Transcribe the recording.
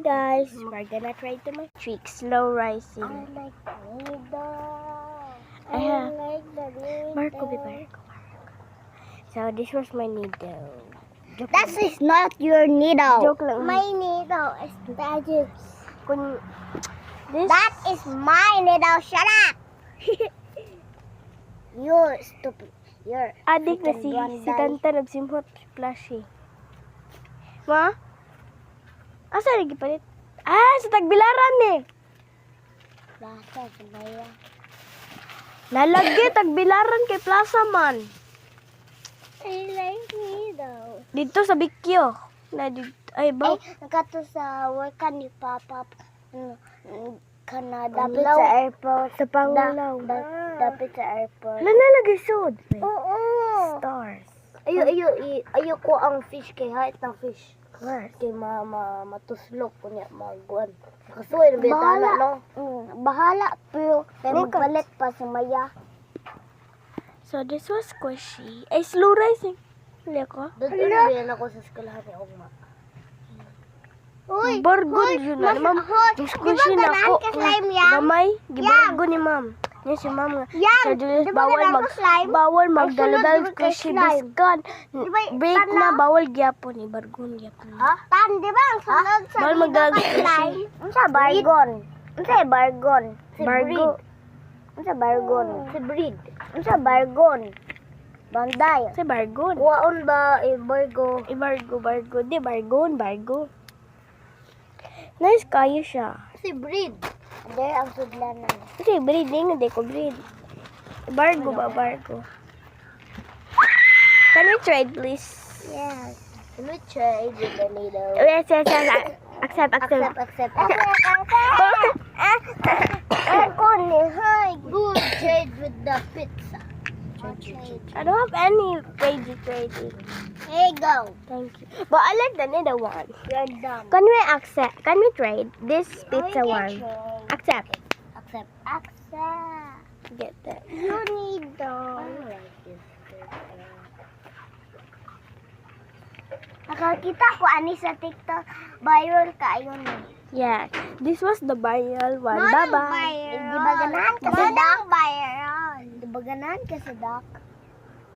guys, we're gonna try to make trick slow rising. I like the needle. I like the needle. Marco. So this was my needle. That is not your needle. Joke lang. My needle is magic. This That is my needle. Shut up. You're stupid. You're adik na freaking si Tanta nagsimhot flashy. Ma? Asa lagi palit? Sa Tagbilaran ni. Plaza Sumaya. Nalagi Tagbilaran kay Plaza man. I like needle. Dito sa Bikyo. Ay ba? Nakato sa work ni Papa. Kanada. Dapit sa airport. Sa Pangulaw. Dapit sa airport. Nalagi sud. Oo. Stars. Ayo ko ang fish kay height ng fish. Mars. Kay matuslok ko niya magwan. Kasuy na bitana no. Bahala pero magpalit pa si Maya. So this was squishy. Ay slow rising. Hali ko. Doon ako sa eskwelahan ni Ogma. Uy, Bargon yun na. Ma'am, squishy na ako. Gamay. Gibargo ni ma'am. Yan si ma'am nga. Sa Julius, bawal magdalo-dalo squishy biskan. Break na, bawal gyapon. Ibargon gyapon. Ha? Tan, di ba ang sunod sa Bawal magdalo squishy. Unsa bargon? Unsa bargon? Si Bargo. Breed. Unsa bargon? Si Breed. Unsa bargon? Banday. Sa bargon. Waon ba bargo? Bargo. Di, bargon. Nice kayo siya. Si Breed. Hindi ang sudlanan. Kasi breed, hindi ko breed. Bargo ba, bargo? Can we trade, please? Yes. Can we trade with the needle? Yes. Accept. Accept. Connie, hi. Good trade with the pizza. I don't have any crazy. Hey, go. Thank you. But I like the needle one. You're dumb. Can we accept? Can we trade this pizza one? Accept. Accept. Get that. You need those. Nakakita ko ani sa TikTok. Viral kayo ni. Yeah. This was the viral one. Bye-bye. Di ba ganahan ka sa duck? Di ba ganahan ka sa duck?